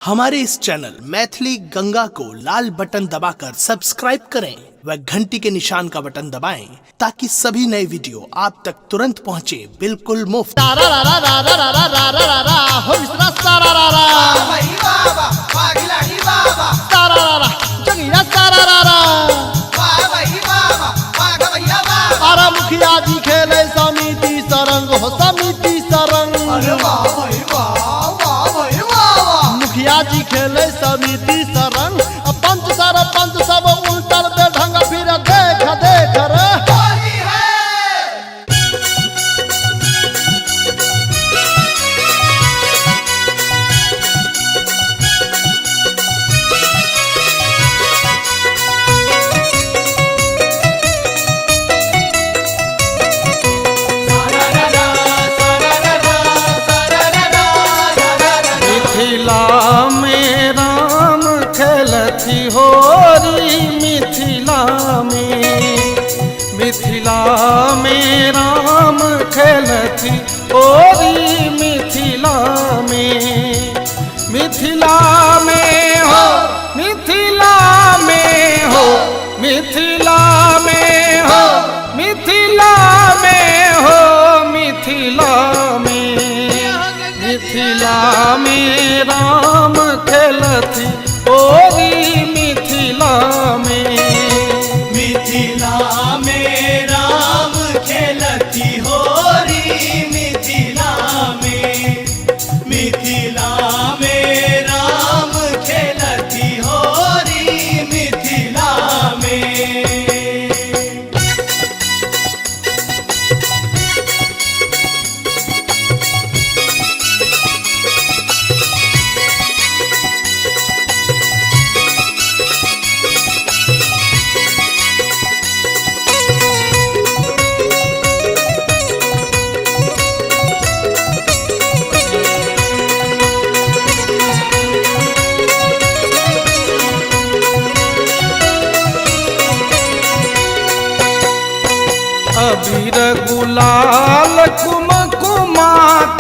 हमारे इस चैनल मैथिली गंगा को लाल बटन दबाकर सब्सक्राइब करें व घंटी के निशान का बटन दबाएं ताकि सभी नए वीडियो आप तक तुरंत पहुंचे बिल्कुल मुफ्त। मुखिया जी खेले समिति सरंग हो समिति सरंग, मुखिया जी खेले समिति सरंग, पंच सरपंच सब उल्टल बेढंग फिर देख देख रे मिथिला में राम खेलती होरी, मिथिला में राम खेलती होरी, मिथिला में हो मिथिला में हो मिथिला में हो मिथिला में हो मिथिला में मिथिला में राम खेलती होरी, मिथिला में राम खेलती होरी, मिथिला में राम खेलती होरी, मिथिला में। अबीर गुलाल कुमकुमा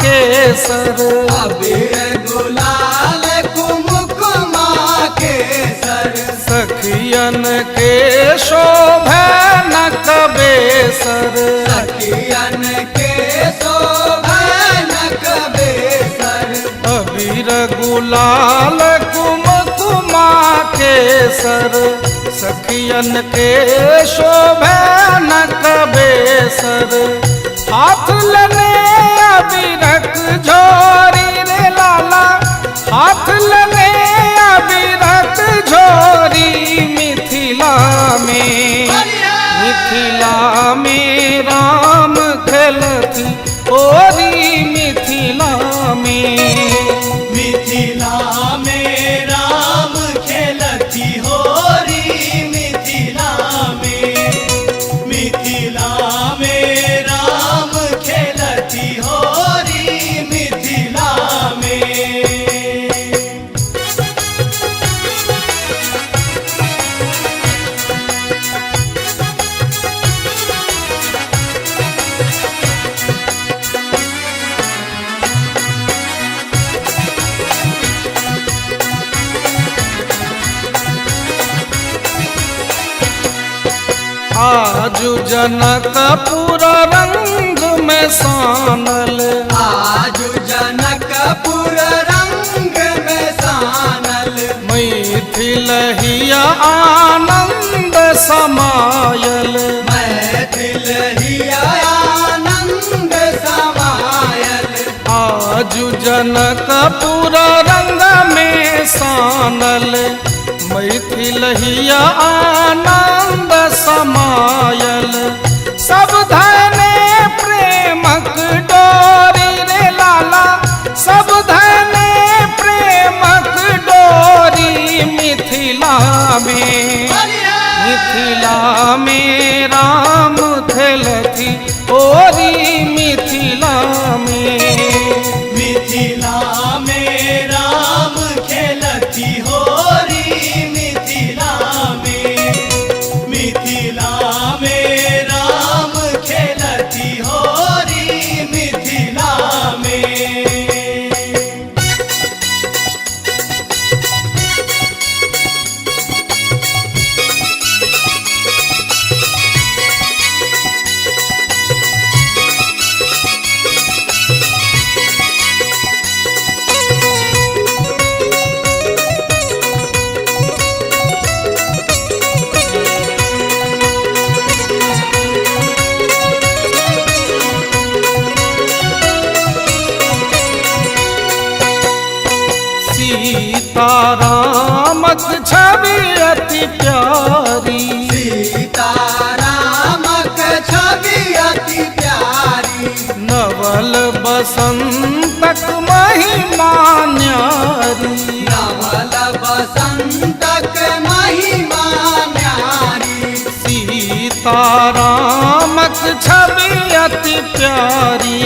केसर, अबीर गुलाल कुमकुमा केसर, सखियन के शोभे नक बेसर, सखियन के शोभनक बेसर। अबीर गुलाल कुमकुमा केसर, सखियन के शोभे नक बेसर, हाथ लने अबीरक झोरी रे लाला, हाथ लने अबीरक झोरी, मिथिला में राम खेलती होरी, मिथिला में राम खेलती होरी, मिथिला में राम खेलती होरी, मिथिला में। आजु जनकपुर रंग में सानल, आजु जनकपुर रंग में सानल, मैथिल हिया आनंद समायल, मैथिल हिया आनंद समायल। आजु जनकपुर रंग में सानल, मैथिल हिया आनंद समायल, सब धने प्रेमक डोरी रे लाला, सब धने प्रेमक डोरी, मिथिला में राम खेलती होरी, मिथिला में राम खेलती होरी, मिथिला में सीतारामक छवि अति प्यारी, सीतारामक छवि अति प्यारी, नवल बसंतक महिमा न्यारी, नवल बसंतक महिमा न्यारी, सीतारामक छवि अति प्यारी,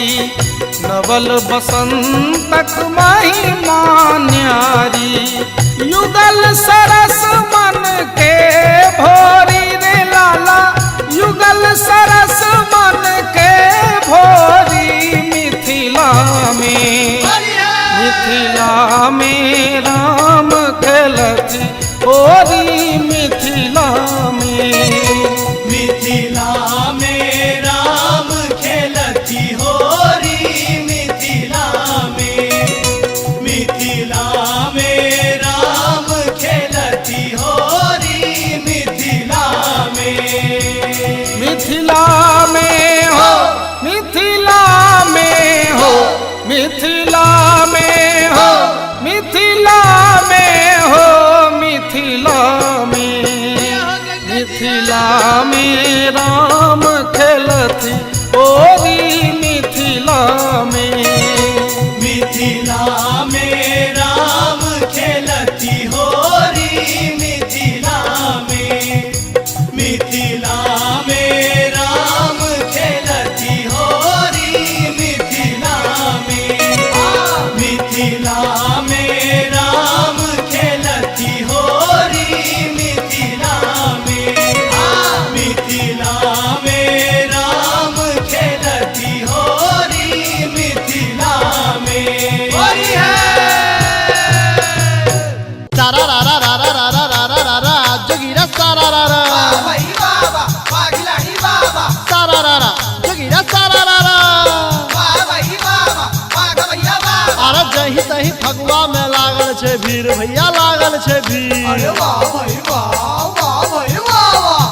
नवल बसंतक महिमा न्यारी, युगल सरस मन के भोरी रे लाला, युगल सरस मन के भोरी, मिथिला में राम खेलती होरी, मिथिला में राम खेलती होरी, मिथिला में राम खेलती होरी, मिथिला में हो, मिथिला में हो, मिथिला में हो, मिथिला में हो, मिथिला में राम खेलती होरी, मिथिला में राम खेलती होरी, मिथिला में राम खेलती होरी, मिथिला में राम खेलती होरी, मिथिला में राम खेलती होरी, मिथिला में तारा रा रा रा रा रा रा रा रा रा जोगिरा सारा रा रा सारा रा रा जोगिरा सारा रा रा। अरे जही तही फगुआ में लागल छे भीड़, भैया लागल छे भीड़,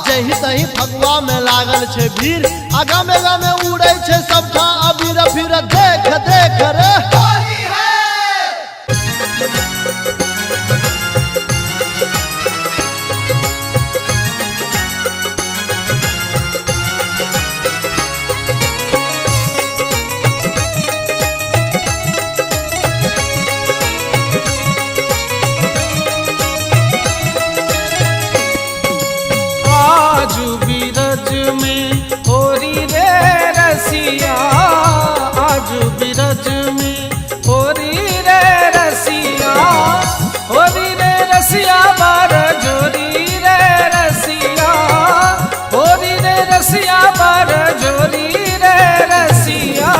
जही तही फगुआ में लागल छे भीड़, आगा में उड़े छे सबटा अबीर फिर देख देख रे। आजू बिरज में होरी रे रसिया, आजू बिरज में होरी रे रसिया, होरी रे रसिया बार जोरी रे रसिया, होरी रे रसिया बार जोरी रे रसिया,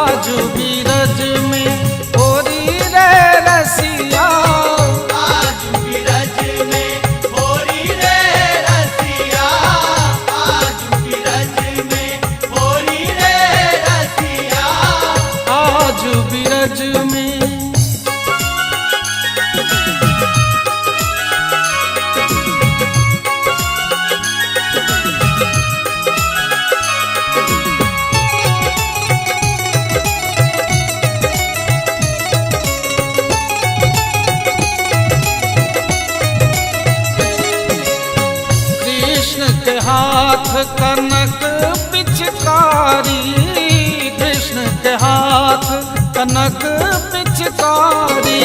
आजू बिरज में होरी रे रसिया, आजू बिरज में कृष्ण के हाथ कनक पिचकारी, कृष्ण के हाथ कनक पिचकारी,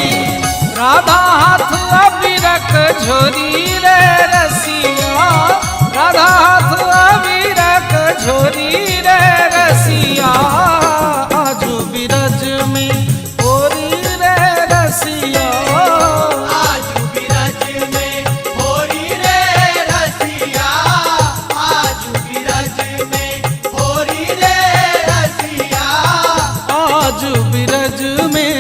राधा हाथ अबीरक झोरी रे रसिया, राधा हाथ अबीरक झोरी रे रसिया, आजू बिरज में होरी रे रसिया, आजू बिरज में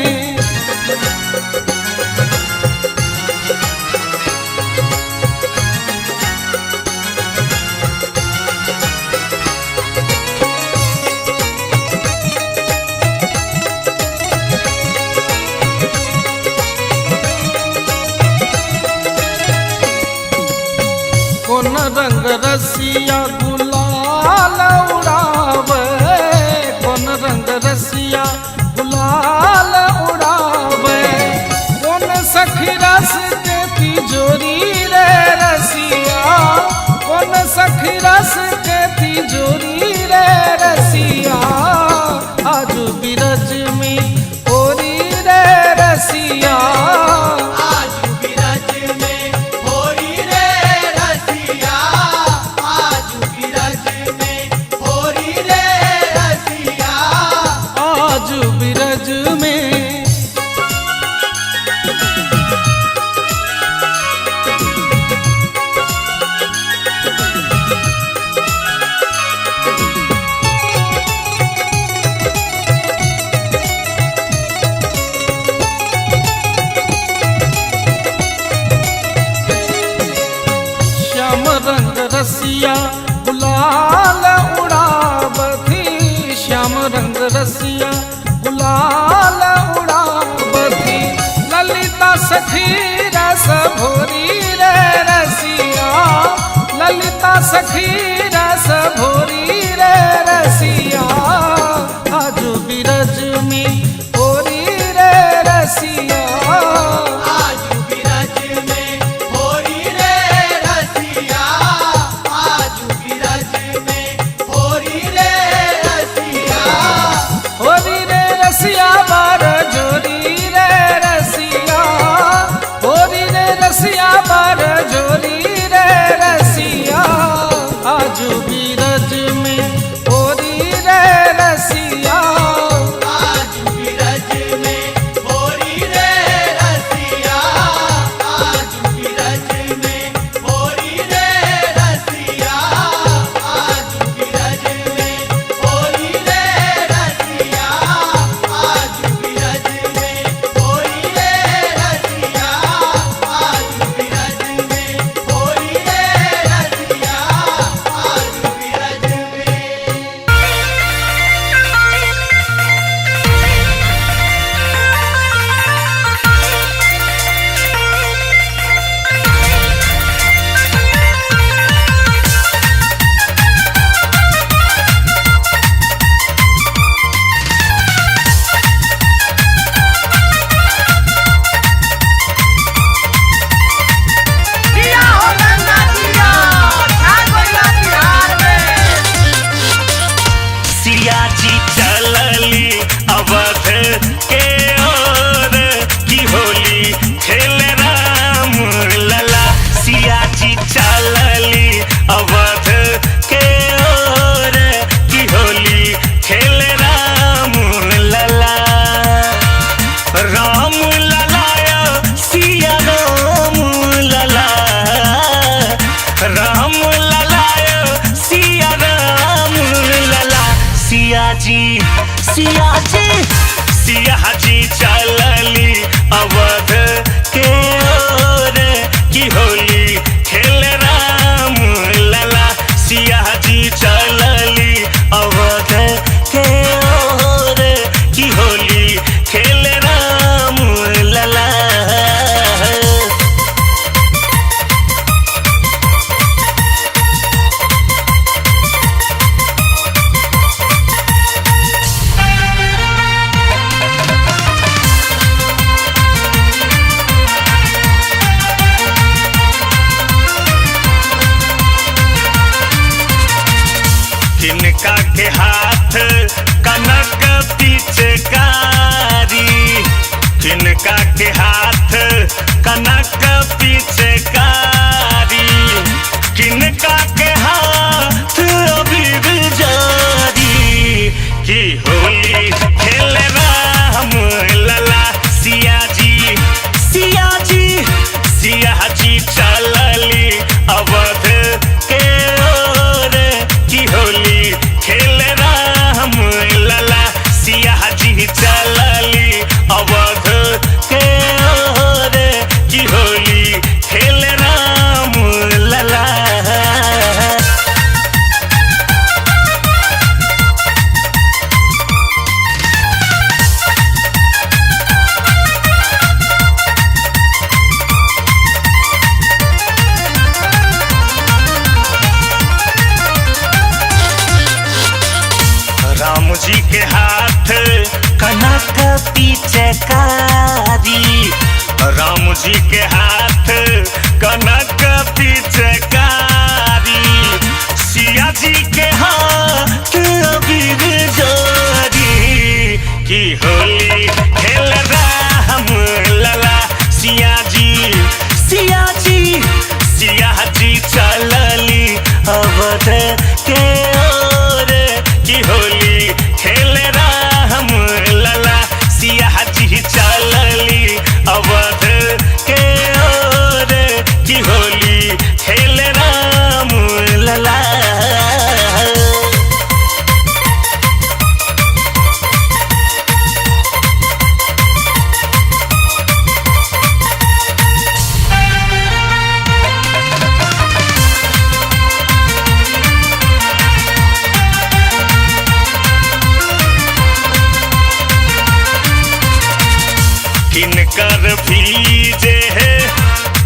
कौन रंग रसिया गुलाल उड़ावे, कौन रंग रसिया गुलाल उड़ावे, कौन सखी रस के तिजोरी रे रसिया, कौन सखी रस के तिजोरी रे रसिया, आज बिरज में ओरी रे रसिया, आज बिरज में होरी रे रसिया, आज बिरज में होरी रे रसिया, आज बिरज में। श्याम रंग रसिया गुलाल उड़ावती, श्याम रंग रसिया गुलाल उड़ावती, ललिता सखी रस भोरी रे रसिया, ललिता सखी रस भोरी रे रसिया, आज बिरज में भोरी रे रसिया, आज बिरज में होरी रे रसिया, आज बिरज में होरी रे रसिया, होरी रे रसिया बार जोरी रे रसिया, होरी रे रसिया बार जोरी रे रसिया, आज बिरज में होरी रे रसिया, आज बिरज में होरी रे रसिया, आज बिरज में होरी रे रसिया, आज बिरज में होरी रे रसिया, आज बिरज में होरी रे रसिया, आज बिरज में होरी रे रसिया, आज बिरज में। सिया जी चलली अवध के ओर की होली खेल राम लला, सिया जी चलली अवध के ओर की होली खेल राम लला, राम ललाया सिया राम लला, राम ललाया सिया राम लला, सिया जी सिया जी सिया जी चलली अवध के ओर की होली खेल राम लला, सिया जी चलली अवध के ओर की होली खेल राम लला। किनका के हाथ कनक पिचकारी, किनका के हाथ कनक पिचकारी, किनका के हाथ अबीर जारी, की होली खेल राम लला, सिया जी सिया जी सिया जी चलली अवध के ओर की होली खेल राम लला, सिया जी चलली अवध के ओर की होली खेल राम लला। जी के हाथ कनक पिचकारी सिया जी के हाथ अबीर जोरी की होली खेल राम लला सिया जी चलली अवध के ओर की होली खेल राम लला सिया जी चलली अवध के ओर की होली खेल राम लला। किनकर भीजे है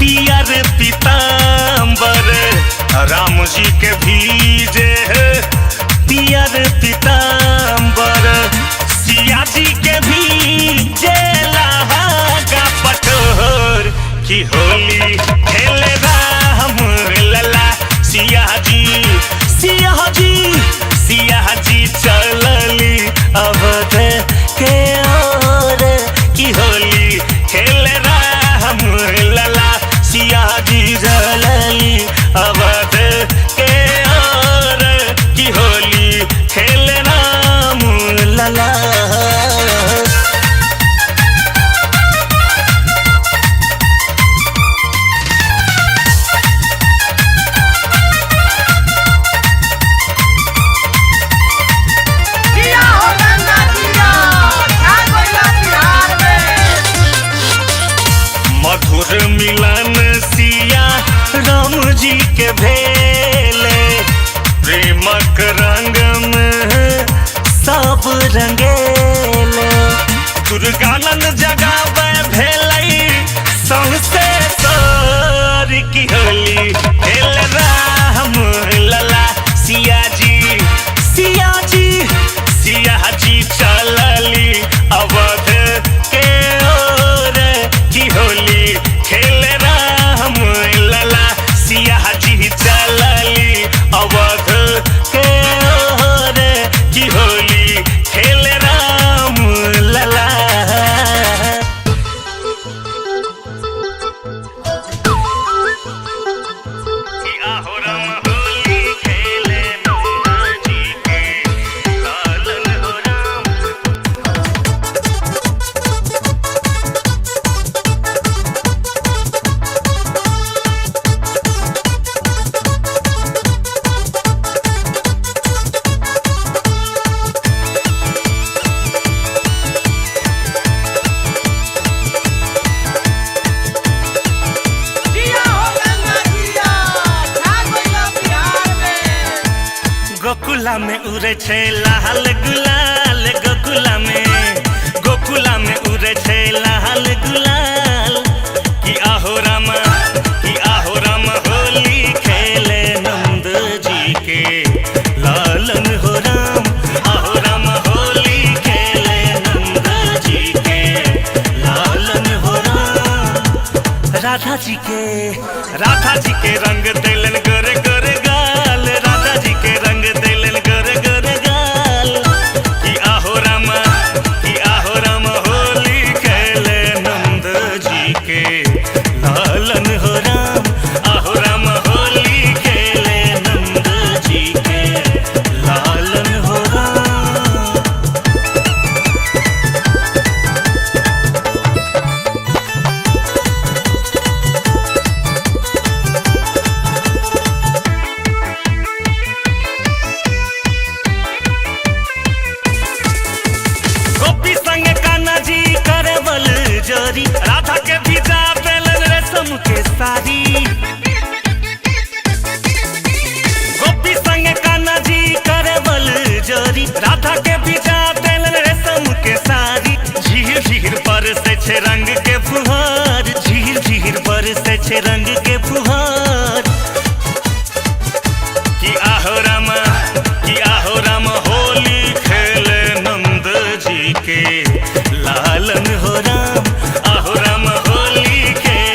पियर पीताम्बर राम जी के भीजे है पियर पीताम्बर सिया जी के भीजे लहागा पटोर की होली खेल राम लला सिया जी चलली अवध के ओर की होली खेल राम लला सिया जी चलली अवध के ओर की होली खेल राम लला। मधुर मिलन सिया राम जी के भेले प्रेमक रंग में सब रंगेले दुर्गानंद जगावे भेलै सौसे सर की होली खेल राम लला सिया जी चलली अवध के ओर की होली खेल राम लला सिया जी चलली अवध के ओर की होली खेल राम लला। आहो राम होली खेले नंदा जी के लालन हो राम। गोकुला में उड़े छे लाल गुलाल गोकुला में उड़े छे लाल गुलाल की आहो राम होली खेले नंद जी के लालन हो राम। आहो राम होली खेले नंद जी के लालन हो राम। राधा जी के रंग दिलन गोरे गोरे गाल राधा जी के रंग दिलन गोरे गोरे गाल की आहो राम होली खेले नंद जी के लालन हो राम। आहो राम होली खेले नंद जी के लालन हो राम। गोपी संग कान्हा जी करवल जोरी राधा के भीजा बेलन रेशम के साड़ी गोपी संग कान्हा जी करवल जोरी राधा के भीजा बेलन रेशम के साड़ी झीर झीर पर से छे रंग के फुहार झीर झीर पर से छे रंग के फुहार की आहो राम होली खेले नंद जी के लालन हो राम। आहो राम होली खेले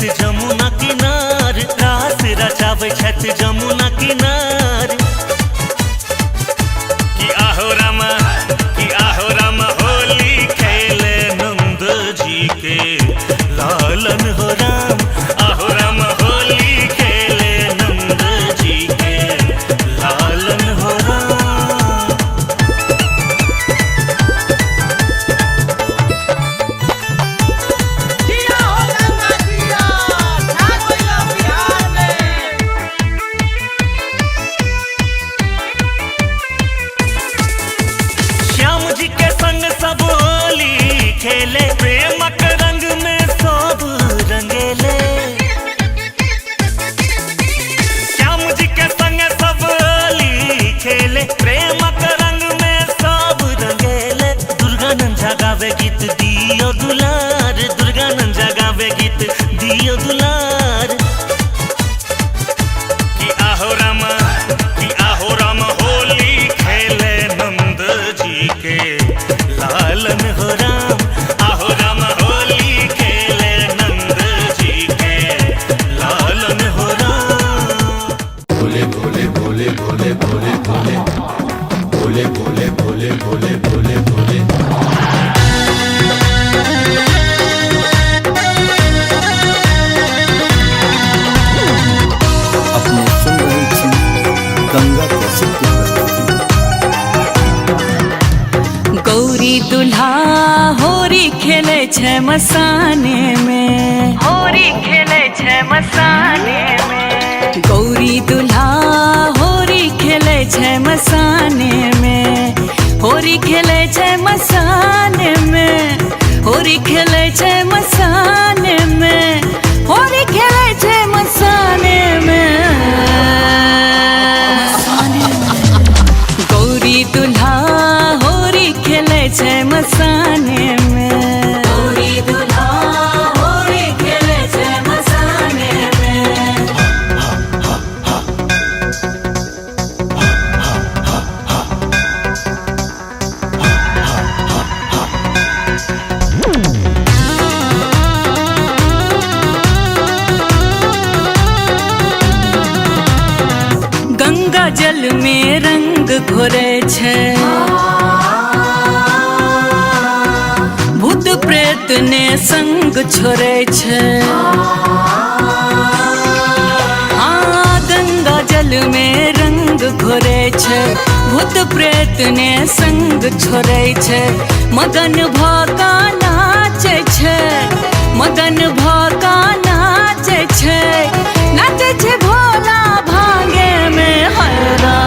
छत जमुना किनार, रास रचावे छत जमुना किनार। कि आहो रामा होली खेले नंद जी के लालन हो राम। आहो रामा होली खेले नंद जी के लालन हो राम। जिया हो गंगा जिया, छा गइला बिहार में। श्याम जी के संग सब होली खेले, प्रेमक रंग में सब रंगेले। श्याम जी के संग सब होली खेले, प्रेमक रंग में सब रंगेले। दुर्गानंद जगावे गीत दियो दुलार, दुर्गानंद जगावे गीत दियो दुलार। कि आहो रामा होली खेले नंद जी के लालन हो राम। आहो रामा होली खेले नंद जी के लालन हो राम। भोले भोले भोले भोले भोले भोले भोले भोले भोले भोले भोले भोले। अपने सुन रहे थी गंगा कैसेट की प्रस्तुति। गौरी दुल्हा होरी खेले छे मसाने में, होरी खेले छे मसाने में। गौरी दुल्हा होरी खेले छे मसाने में, होरी खेले छे मसाने में, होरी खेले छे मसाने में, होरी खेले छे मसाने में। गौरी दुल्हा होरी खेले छे मसाने में, गौरी दुल्हा होरी खेले छे मसाने में। गंगा जल में रंग घोरे छे, भूत प्रेत ने संग छोड़े छे। हाँ, गंगा जल में रंग घोरे छे, भूत प्रेत ने संग छोड़े छे। मगन भका नाचे छे, मगन भका नाचे छे, नाचे छे भोला भांगे में हरा।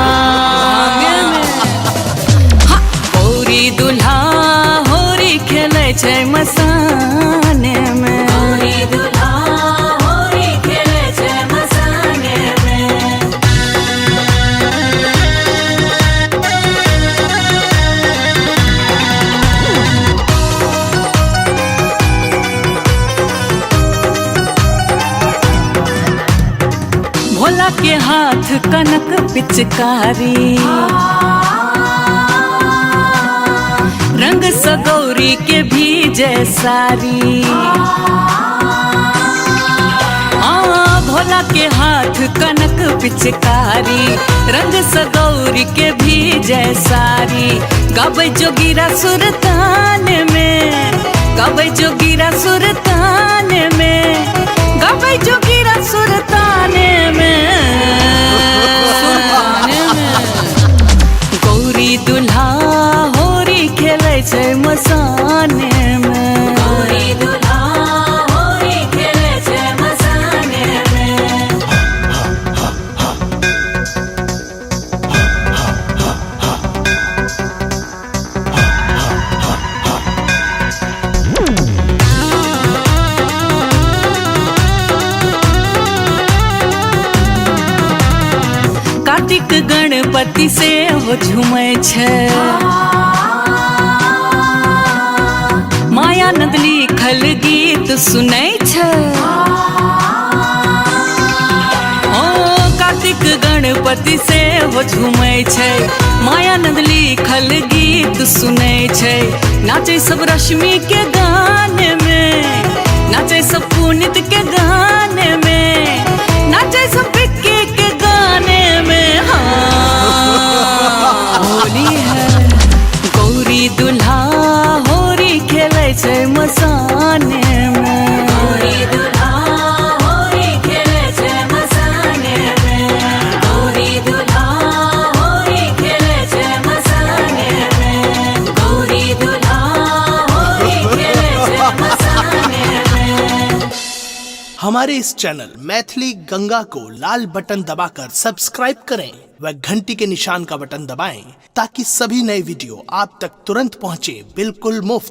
होरी दुल्हा होरी खेले छे मसाने में, होरी दुल्हा होरी खेले छे मसाने में। भोला के हाथ कनक पिचकारी, रंग सगौरी के भीजे सारी। भोला के हाथ कनक पिचकारी, रंग सगौरी के भीजे सारी। गावे जोगिरा सुरतान में, गावे जोगिरा सुरतान में, गावे जोगिरा सुरतान में। गौरी दुल्हा होरी खेले छे मसाने में, गौरी दुल्हा होरी खेले छे मसाने में। कार्तिक गणपति से हो झूमे छे, माया नंद लिखल गीत सुनै छे। कार्तिक गणपति से हो झूमे छे, मायानंद लिखल गीत सुनै छे। नाचे सब रश्मि के गाने में, नाचे सब पुनित के गाने हमारे इस चैनल मैथिली गंगा को लाल बटन दबाकर सब्सक्राइब करें व घंटी के निशान का बटन दबाएं ताकि सभी नए वीडियो आप तक तुरंत पहुंचे बिल्कुल मुफ्त।